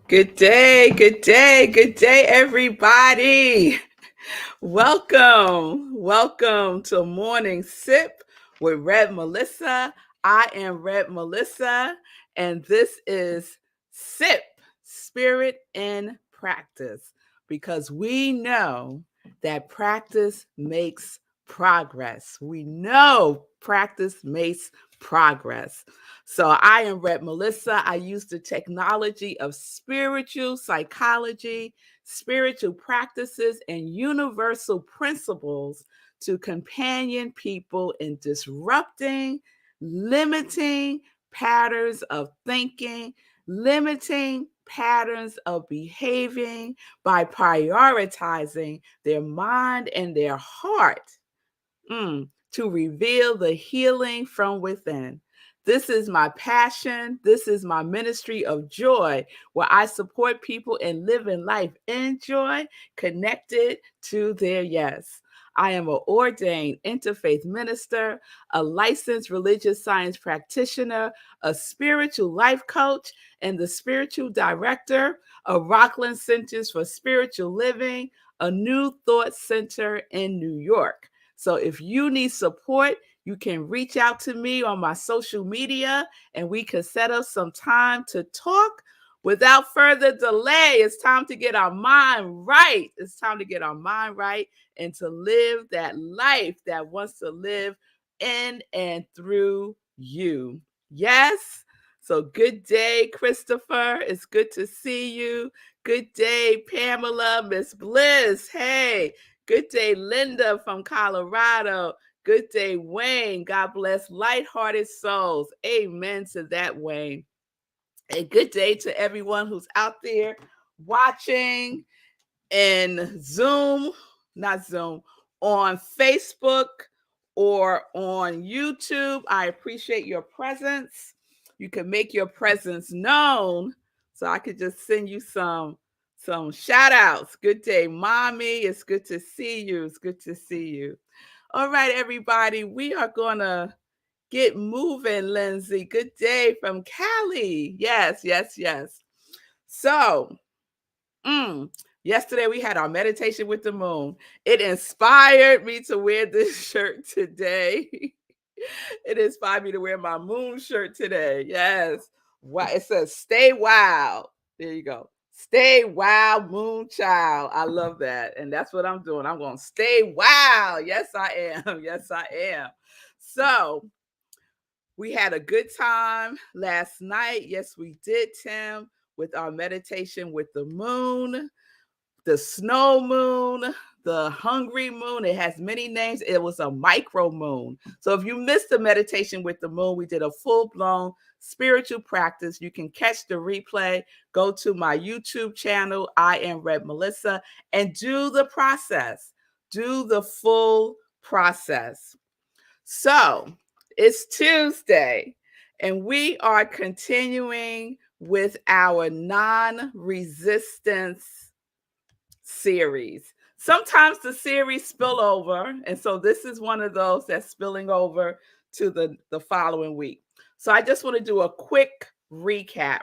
Good day, good day, good day, everybody. Welcome to Morning Sip with Red Melissa. I am Red Melissa, and this is Sip, Spirit in Practice, because we know that practice makes progress. We know practice makes progress. So I am Red Melissa. I use the technology of spiritual psychology, spiritual practices, and universal principles to companion people in disrupting, limiting patterns of thinking, limiting patterns of behaving by prioritizing their mind and their heart to reveal the healing from within. This is my passion. This is my ministry of joy, where I support people in living life in joy, connected to their yes. I am an ordained interfaith minister, a licensed religious science practitioner, a spiritual life coach, and the spiritual director of Rockland Centers for Spiritual Living, a New Thought Center in New York. So if you need support, you can reach out to me on my social media and we can set up some time to talk. Without further delay, it's time to get our mind right. It's time to get our mind right and to live that life that wants to live in and through you. Yes? So good day, Christopher. It's good to see you. Good day, Pamela, Miss Bliss. Hey, good day, Linda from Colorado. Good day, Wayne. God bless lighthearted souls. Amen to that, Wayne. A good day to everyone who's out there watching in Zoom, not Zoom, on Facebook or on YouTube. I appreciate your presence. You can make your presence known. So I could just send you some shout outs. Good day, mommy. It's good to see you. It's good to see you. All right, everybody. We are gonna get moving, Lindsay. Good day from Cali. Yes, yes, yes. So Mm. Yesterday we had our meditation with the moon. It inspired me to wear this shirt today. It inspired me to wear my moon shirt today. Yes. Wow. It says stay wild. There you go. Stay wild, moon child. I love that. And that's what I'm doing. I'm going to stay wild. Yes, I am. Yes, I am. So we had a good time last night. Yes, we did, Tim, with our meditation with the moon, the snow moon, the hungry moon. It has many names. It was a micro moon. So if you missed the meditation with the moon, we did a full-blown spiritual practice. You can catch the replay. Go to my YouTube channel, I am Red Melissa, and do the process. Do the full process. So it's Tuesday, and we are continuing with our non-resistance series. Sometimes the series spill over, and so this is one of those that's spilling over to the following week. So I just want to do a quick recap.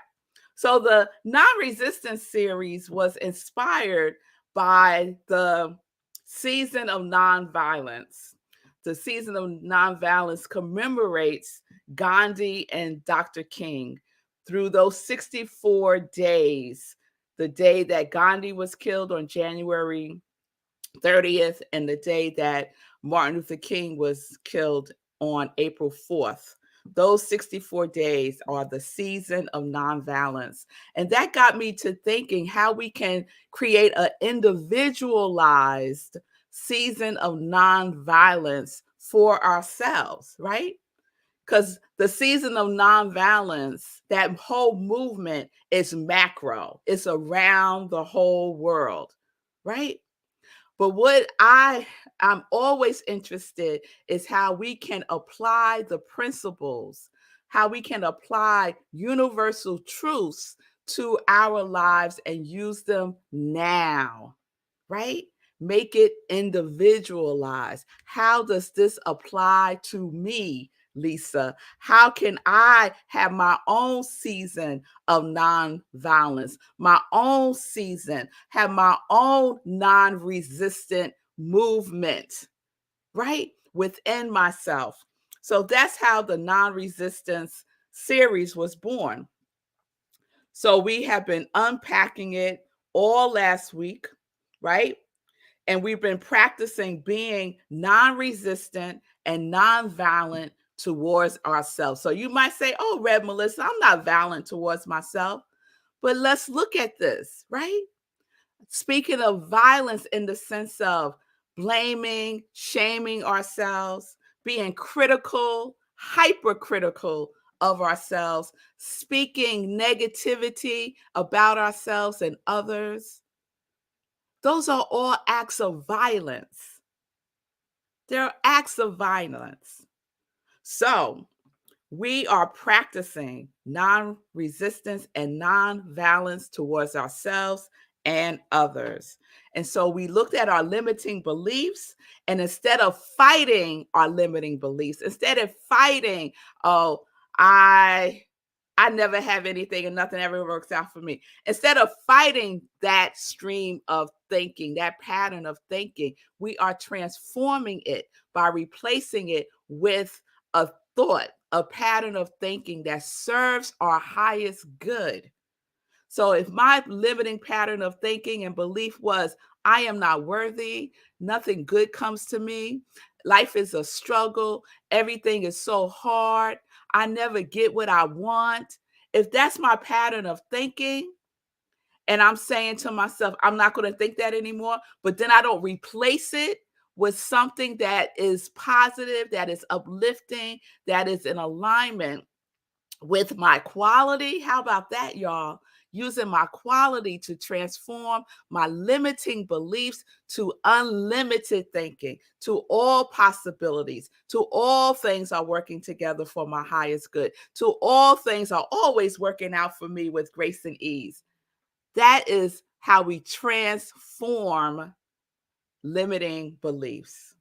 So the non-resistance series was inspired by the season of nonviolence. The season of nonviolence commemorates Gandhi and Dr. King through those 64 days, the day that Gandhi was killed on January 30th and the day that Martin Luther King was killed on April 4th. Those 64 days are the season of nonviolence. And that got me to thinking how we can create an individualized season of nonviolence for ourselves, right? Because the season of nonviolence, that whole movement is macro, it's around the whole world, right? But what I'm always interested is how we can apply the principles, how we can apply universal truths to our lives and use them now, right? Make it individualized. How does this apply to me Lisa? How can I have my own season of nonviolence, my own season, have my own non-resistant movement, right? Within myself. So that's how the non-resistance series was born. So we have been unpacking it all last week, right? And we've been practicing being non-resistant and non-violent towards ourselves. So you might say, oh, Rev Melissa, I'm not violent towards myself. But let's look at this, right? Speaking of violence in the sense of blaming, shaming ourselves, being critical, hypercritical of ourselves, speaking negativity about ourselves and others, those are all acts of violence. They're acts of violence. So we are practicing non-resistance and non-violence towards ourselves and others. And so we looked at our limiting beliefs, and instead of fighting our limiting beliefs, instead of fighting, oh, I never have anything and nothing ever works out for me. Instead of fighting that stream of thinking, that pattern of thinking, we are transforming it by replacing it with a thought, a pattern of thinking that serves our highest good. So if my limiting pattern of thinking and belief was, I am not worthy, nothing good comes to me, life is a struggle, everything is so hard, I never get what I want. If that's my pattern of thinking, and I'm saying to myself, I'm not going to think that anymore, but then I don't replace it with something that is positive, that is uplifting, that is in alignment with my quality. How about that, y'all? Using my quality to transform my limiting beliefs to unlimited thinking, to all possibilities, to all things are working together for my highest good, to all things are always working out for me with grace and ease. That is how we transform limiting beliefs.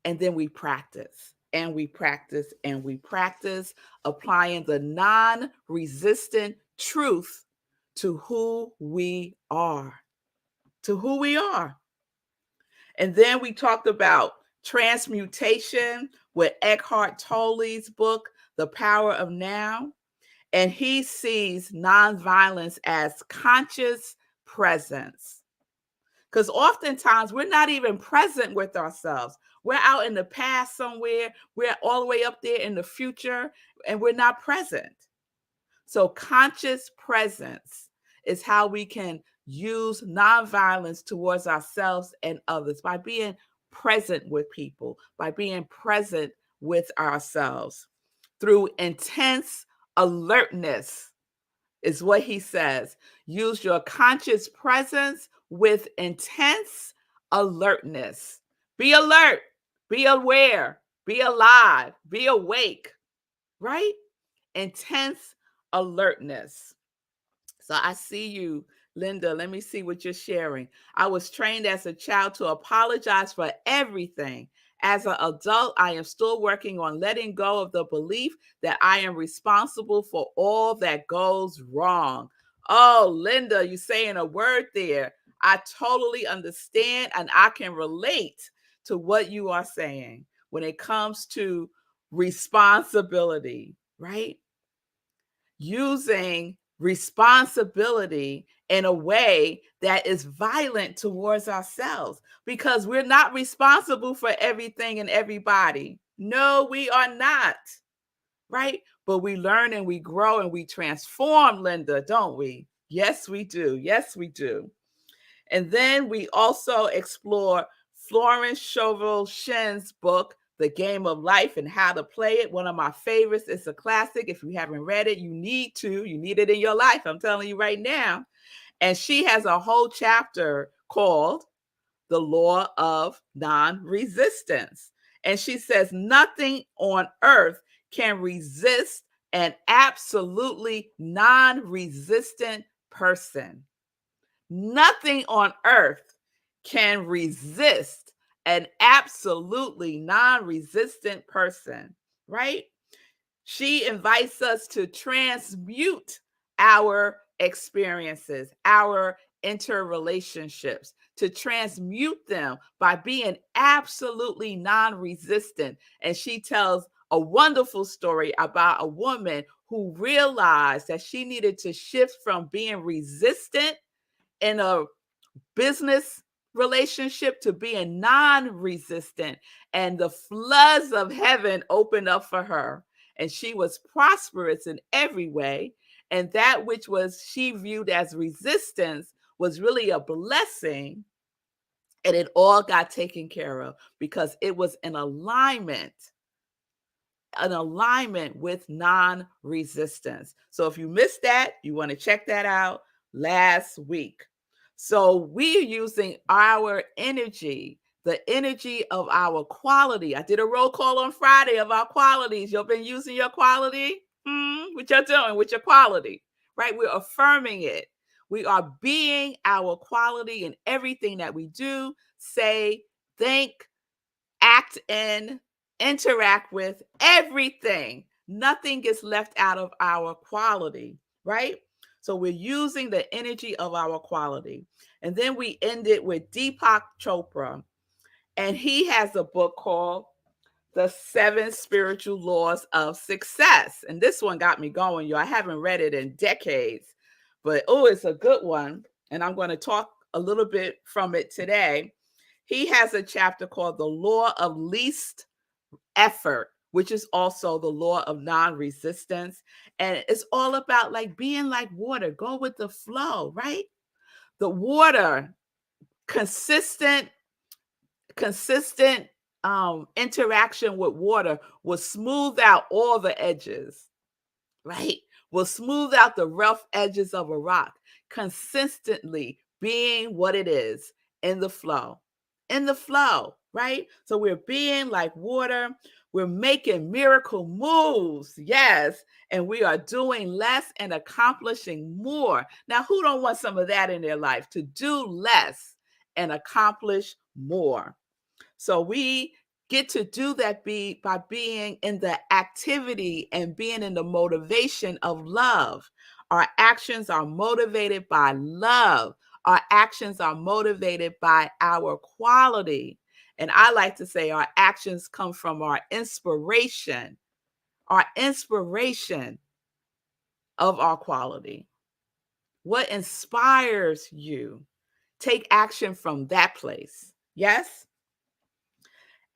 And then we practice and we practice and we practice applying the non-resistant truth to who we are, to who we are. And then we talked about transmutation with Eckhart Tolle's book, The Power of Now. And he sees nonviolence as conscious presence. Because oftentimes we're not even present with ourselves. We're out in the past somewhere, we're all the way up there in the future, and we're not present. So, conscious presence is how we can use nonviolence towards ourselves and others by being present with people, by being present with ourselves through intense alertness is what he says. Use your conscious presence with intense alertness. Be alert, be aware, be alive, be awake, right? Intense alertness. So I see you, Linda. Let me see what you're sharing. I was trained as a child to apologize for everything. As an adult, I am still working on letting go of the belief that I am responsible for all that goes wrong. Oh, Linda, you're saying a word there. I totally understand and I can relate to what you are saying when it comes to responsibility, right? Using responsibility in a way that is violent towards ourselves because we're not responsible for everything and everybody. No, we are not, right? But we learn and we grow and we transform, Linda, don't we? Yes, we do. Yes, we do. And then we also explore Florence Scovel Shen's book, The Game of Life and How to Play It. One of my favorites. It's a classic. If you haven't read it, you need to. You need it in your life. I'm telling you right now. And she has a whole chapter called The Law of Non-Resistance. And she says nothing on earth can resist an absolutely non-resistant person. Nothing on earth can resist an absolutely non-resistant person, right? She invites us to transmute our experiences, our interrelationships, to transmute them by being absolutely non resistant. And she tells a wonderful story about a woman who realized that she needed to shift from being resistant in a business relationship to being non-resistant, and the floods of heaven opened up for her, and she was prosperous in every way, and that which was she viewed as resistance was really a blessing, and it all got taken care of because it was in alignment, an alignment with non-resistance. So if you missed that, you want to check that out last week. So we're using our energy, the energy of our quality. I did a roll call on Friday of our qualities. You've been using your quality? What you're doing with your quality, right? We're affirming it. We are being our quality in everything that we do, say, think, act in, interact with, everything. Nothing gets left out of our quality, right? So we're using the energy of our quality. And then we end it with Deepak Chopra. And he has a book called The 7 Spiritual Laws of Success. And this one got me going, yo. I haven't read it in decades, but oh, it's a good one. And I'm going to talk a little bit from it today. He has a chapter called The Law of Least Effort, which is also the law of non-resistance. And it's all about like being like water, go with the flow, right? The water, consistent interaction with water will smooth out all the edges, right? Will smooth out the rough edges of a rock, consistently being what it is in the flow, right? So we're being like water. We're making miracle moves, yes, and we are doing less and accomplishing more. Now, who don't want some of that in their life? To do less and accomplish more. So we get to do that by being in the activity and being in the motivation of love. Our actions are motivated by love. Our actions are motivated by our quality. And I like to say our actions come from our inspiration of our quality. What inspires you? Take action from that place. Yes?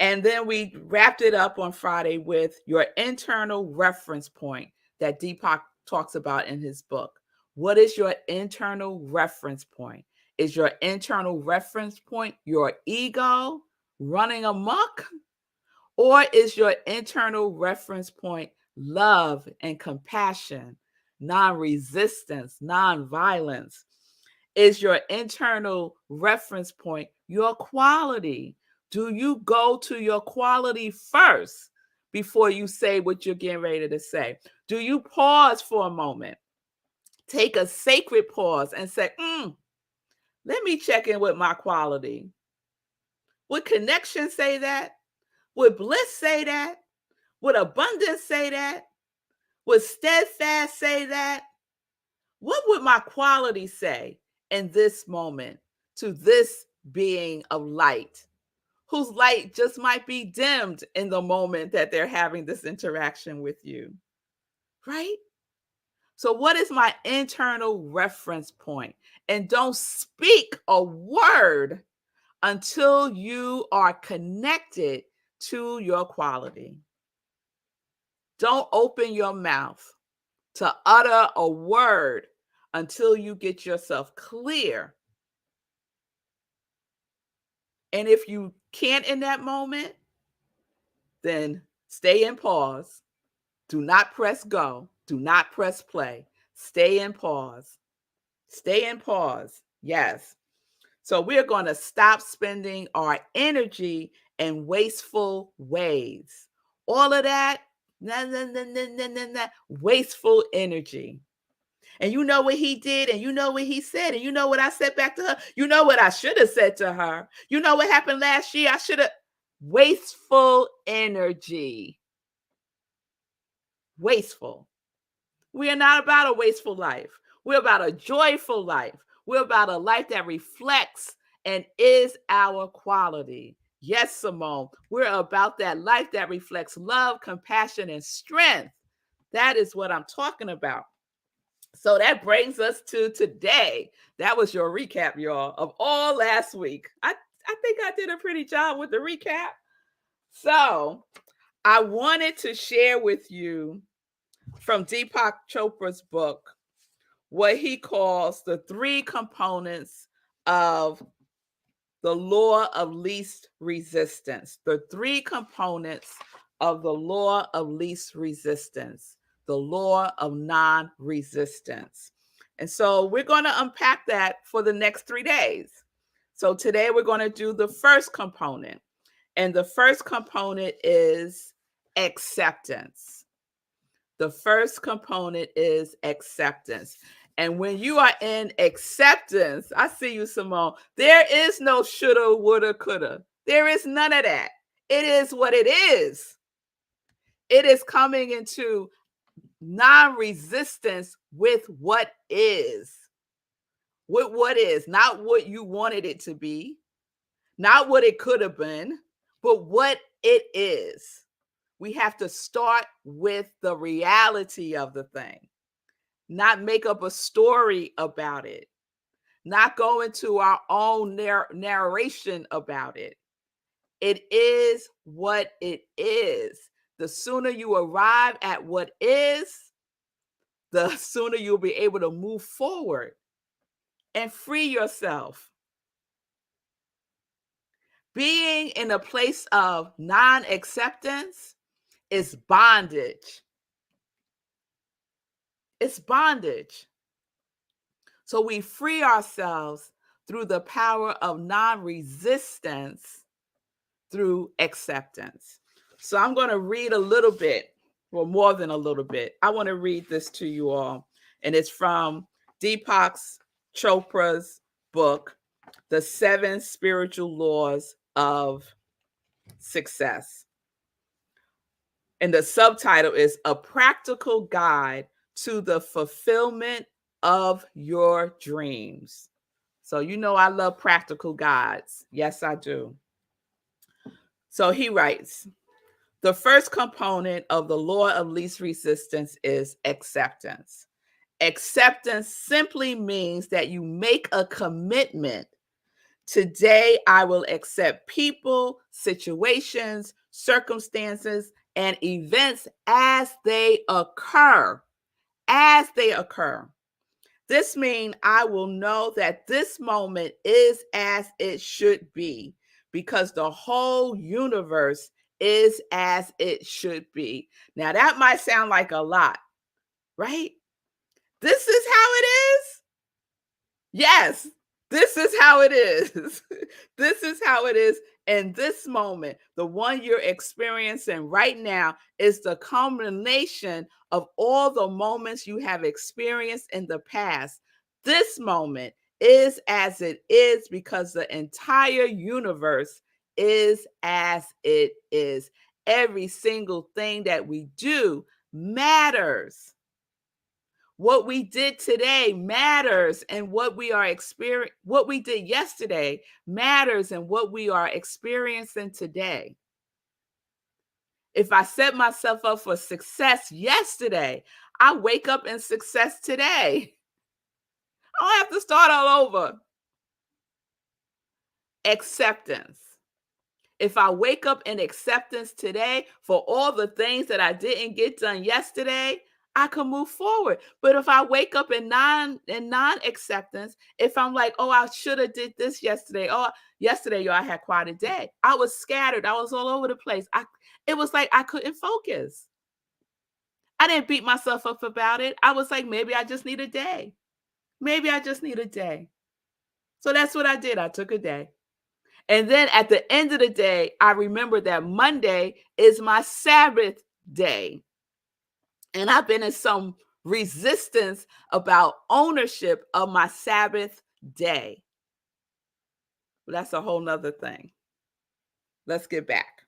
And then we wrapped it up on Friday with your internal reference point that Deepak talks about in his book. What is your internal reference point? Is your internal reference point your ego running amok? Or is your internal reference point love and compassion, non-resistance, non-violence? Is your internal reference point your quality? Do you go to your quality first before you say what you're getting ready to say? Do you pause for a moment? Take a sacred pause and say, let me check in with my quality. Would connection say that? Would bliss say that? Would abundance say that? Would steadfast say that? What would my quality say in this moment to this being of light, whose light just might be dimmed in the moment that they're having this interaction with you, right? So, what is my internal reference point? And don't speak a word until you are connected to your quality. Don't open your mouth to utter a word until you get yourself clear. And if you can't in that moment, then stay in pause. Do not press go. Do not press play. Stay in pause. Stay in pause. Yes. So we're going to stop spending our energy in wasteful ways. All of that, wasteful energy. And you know what he did, and you know what he said, and you know what I said back to her. You know what I should have said to her. You know what happened last year? I should have. Wasteful energy. wasteful. We are not about a wasteful life. We're about a joyful life. We're about a life that reflects and is our quality. Yes, Simone, we're about that life that reflects love, compassion, and strength. That is what I'm talking about. So that brings us to today. That was your recap, y'all, of all last week. I think I did a pretty job with the recap. So I wanted to share with you from Deepak Chopra's book what he calls the 3 components of the law of least resistance. The 3 components of the law of least resistance, the law of non-resistance. And so we're going to unpack that for the next 3 days. So today we're going to do the first component. And the first component is acceptance. The first component is acceptance. And when you are in acceptance, I see you, Simone, there is no shoulda, woulda, coulda. There is none of that. It is what it is. It is coming into non-resistance with what is. With what is, not what you wanted it to be, not what it could have been, but what it is. We have to start with the reality of the thing, not make up a story about it, not go into our own narration about it. It is what it is. The sooner you arrive at what is, the sooner you'll be able to move forward and free yourself. Being in a place of non-acceptance is bondage. It's bondage. So we free ourselves through the power of non-resistance through acceptance. So I'm going to read a little bit, well, more than a little bit. I want to read this to you all. And it's from Deepak Chopra's book, The 7 Spiritual Laws of Success. And the subtitle is A Practical Guide to the Fulfillment of Your Dreams. So you know I love practical guides. Yes, I do. So he writes, the first component of the law of least resistance is acceptance. Acceptance simply means that you make a commitment. Today, I will accept people, situations, circumstances, and events as they occur. As they occur. This means I will know that this moment is as it should be because the whole universe is as it should be. Now, that might sound like a lot, right? This is how it is? Yes, this is how it is. This is how it is. And this moment, the one you're experiencing right now, is the culmination of all the moments you have experienced in the past. This moment is as it is because the entire universe is as it is. Every single thing that we do matters. What we did today matters, and what we did yesterday matters, and what we are experiencing today. If I set myself up for success yesterday, I wake up in success today. I don't have to start all over. Acceptance. If I wake up in acceptance today for all the things that I didn't get done yesterday, I can move forward. But if I wake up in non-acceptance, if I'm like, oh, I should have did this yesterday. Oh, yesterday, yo, I had quite a day. I was scattered. I was all over the place. It was like I couldn't focus. I didn't beat myself up about it. I was like, maybe I just need a day. Maybe I just need a day. So that's what I did. I took a day. And then at the end of the day, I remembered that Monday is my Sabbath day. And I've been in some resistance about ownership of my Sabbath day. But that's a whole nother thing. Let's get back.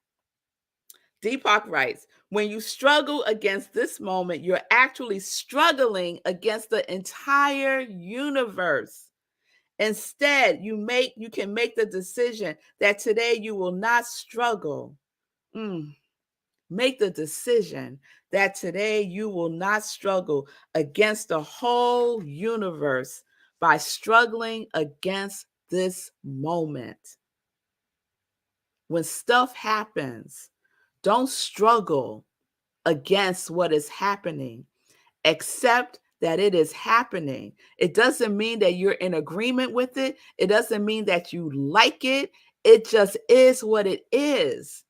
Deepak writes, when you struggle against this moment, you're actually struggling against the entire universe. Instead, you can make the decision that today you will not struggle. Mm. Make the decision that today you will not struggle against the whole universe by struggling against this moment. When stuff happens, don't struggle against what is happening. Accept that it is happening. It doesn't mean that you're in agreement with it. It doesn't mean that you like it. It just is what it is.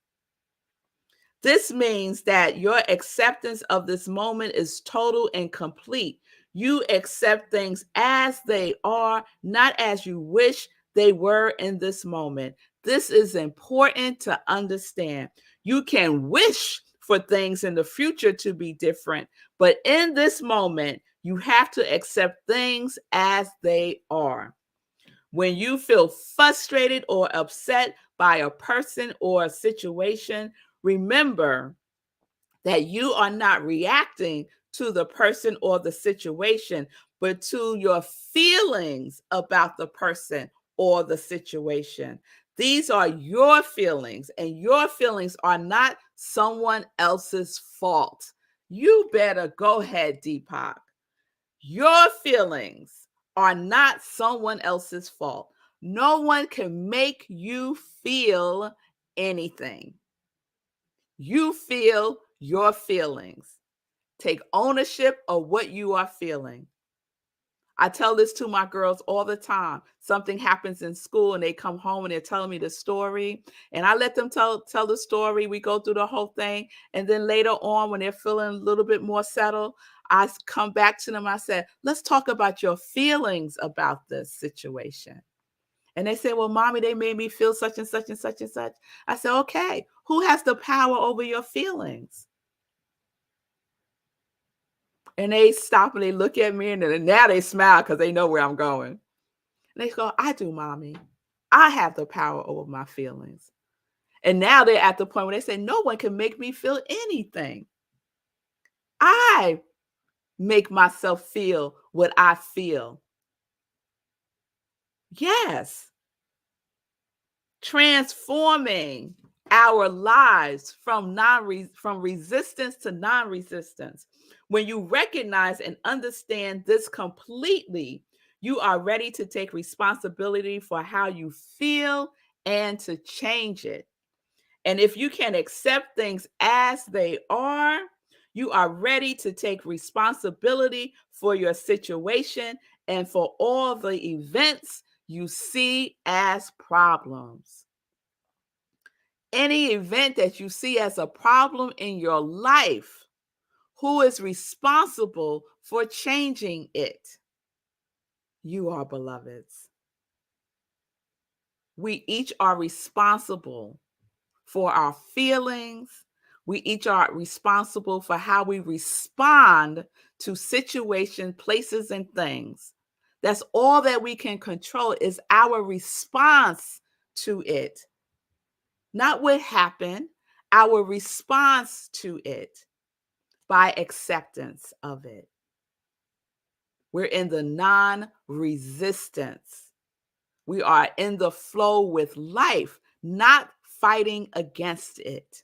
This means that your acceptance of this moment is total and complete. You accept things as they are, not as you wish they were in this moment. This is important to understand. You can wish for things in the future to be different, but in this moment, you have to accept things as they are. When you feel frustrated or upset by a person or a situation, remember that you are not reacting to the person or the situation, but to your feelings about the person or the situation. These are your feelings, and your feelings are not someone else's fault. You better go ahead, Deepak. Your feelings are not someone else's fault. No one can make you feel anything. You feel your feelings. Take ownership of what you are feeling. I tell this to my girls all the time. Something happens in school and they come home and they're telling me the story. And I let them tell the story. We go through the whole thing. And then later on, when they're feeling a little bit more settled, I come back to them. I said, let's talk about your feelings about this situation. And they say, well, mommy, they made me feel such and such and such and such. I said, okay, who has the power over your feelings? And they stop and they look at me and then now they smile because they know where I'm going. And they go, I do, mommy. I have the power over my feelings. And now they're at the point where they say, no one can make me feel anything. I make myself feel what I feel. Yes. Transforming our lives from resistance to non-resistance. When you recognize and understand this completely, you are ready to take responsibility for how you feel and to change it. And if you can accept things as they are, you are ready to take responsibility for your situation and for all the events you see as problems. Any event that you see as a problem in your life, who is responsible for changing it? You are, beloveds. We each are responsible for our feelings. We each are responsible for how we respond to situations, places, and things. That's all that we can control is our response to it. Not what happened, our response to it by acceptance of it. We're in the non-resistance. We are in the flow with life, not fighting against it.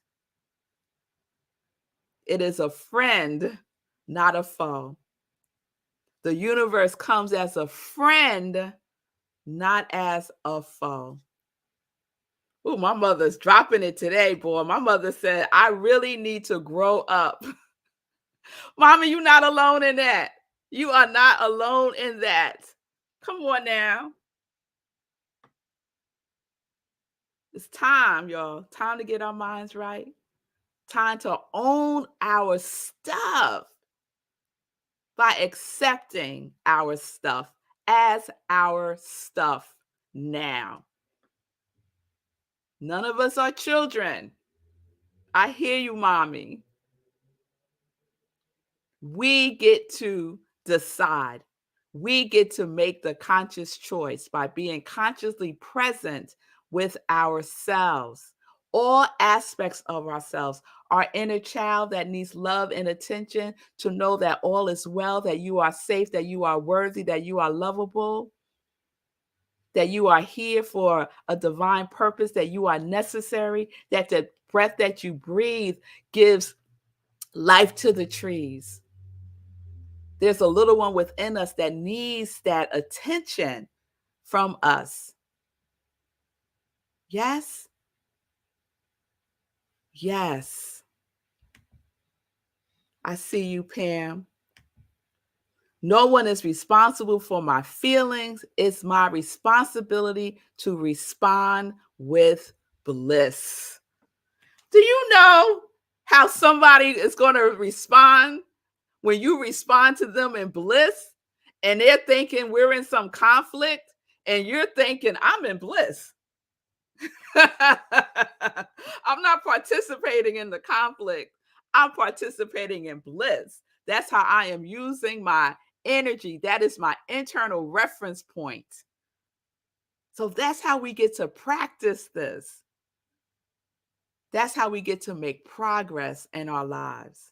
It is a friend, not a foe. The universe comes as a friend, not as a foe. Ooh, my mother's dropping it today, boy. My mother said, I really need to grow up. Mommy, you're not alone in that. You are not alone in that. Come on now. It's time, y'all. Time to get our minds right. Time to own our stuff by accepting our stuff as our stuff now. None of us are children. I hear you, mommy. We get to decide. We get to make the conscious choice by being consciously present with ourselves. all aspects of ourselves. Our inner child that needs love and attention, to know that all is well, that you are safe, that you are worthy, that you are lovable, that you are here for a divine purpose, that you are necessary, that the breath that you breathe gives life to the trees. There's a little one within us that needs that attention from us. Yes? Yes. I see you, Pam. No one is responsible for my feelings. It's my responsibility to respond with bliss. Do you know how somebody is going to respond when you respond to them in bliss and they're thinking we're in some conflict and you're thinking I'm in bliss? I'm not participating in the conflict. I'm participating in bliss. That's how I am using my energy. That is my internal reference point. So that's how we get to practice this. That's how we get to make progress in our lives.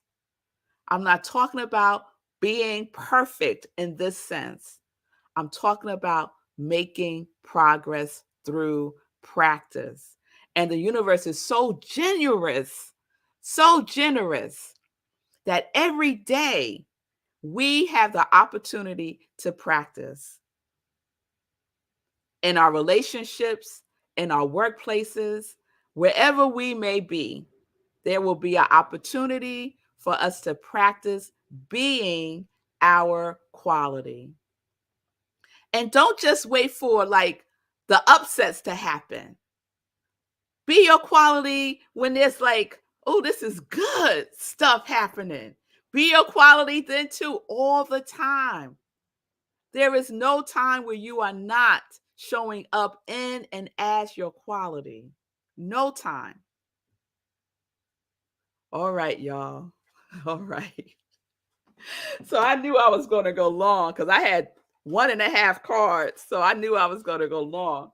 I'm not talking about being perfect in this sense. I'm talking about making progress through practice. And the universe is so generous that every day we have the opportunity to practice in our relationships, in our workplaces, wherever we may be. There will be an opportunity for us to practice being our quality. And don't just wait for like the upsets to happen. Be your quality when there's like, oh, this is good stuff happening. Be your quality then too, all the time. There is no time where you are not showing up in and as your quality. No time. All right, y'all. All right. So I knew I was going to go long because I had 1.5 cards. So I knew I was going to go long.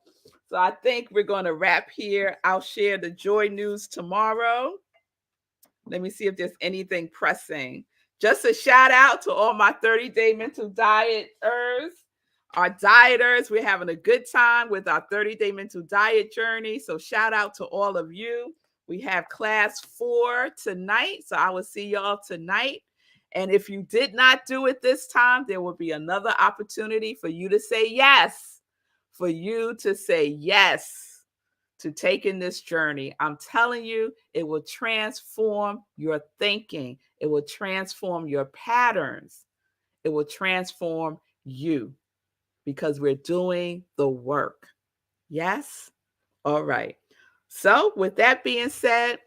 So I think we're going to wrap here. I'll share the joy news tomorrow. Let me see if there's anything pressing. Just a shout out to all my 30-day mental dieters, our dieters. We're having a good time with our 30-day mental diet journey. So shout out to all of you. We have class 4 tonight. So I will see y'all tonight. And if you did not do it this time, there will be another opportunity for you to say yes, for you to say yes to taking this journey. I'm telling you, it will transform your thinking. It will transform your patterns. It will transform you because we're doing the work. Yes? All right. So with that being said,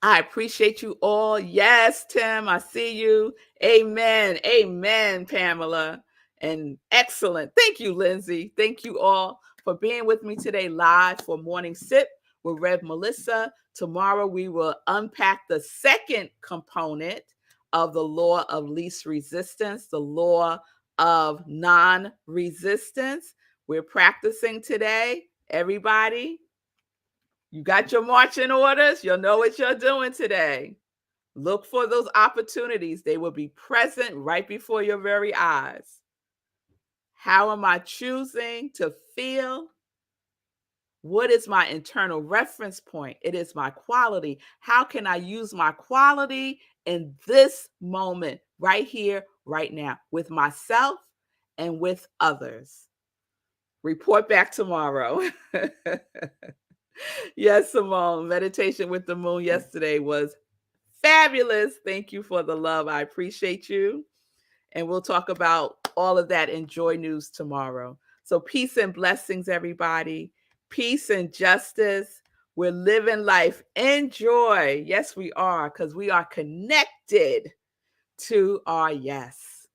I appreciate you all. Yes, Tim, I see you. Amen. Amen, Pamela. And excellent. Thank you, Lindsay. Thank you all for being with me today live for Morning Sip with Rev Melissa. Tomorrow we will unpack the second component of the law of least resistance, the law of non-resistance. We're practicing today. Everybody, you got your marching orders. You'll know what you're doing today. Look for those opportunities. They will be present right before your very eyes. How am I choosing to feel? What is my internal reference point? It is my quality. How can I use my quality in this moment, right here, right now, with myself and with others? Report back tomorrow. Yes, Simone, meditation with the moon yesterday was fabulous. Thank you for the love. I appreciate you. And we'll talk about all of that in Joy News tomorrow. So peace and blessings, everybody. Peace and justice. We're living life in joy. Yes, we are, because we are connected to our yes.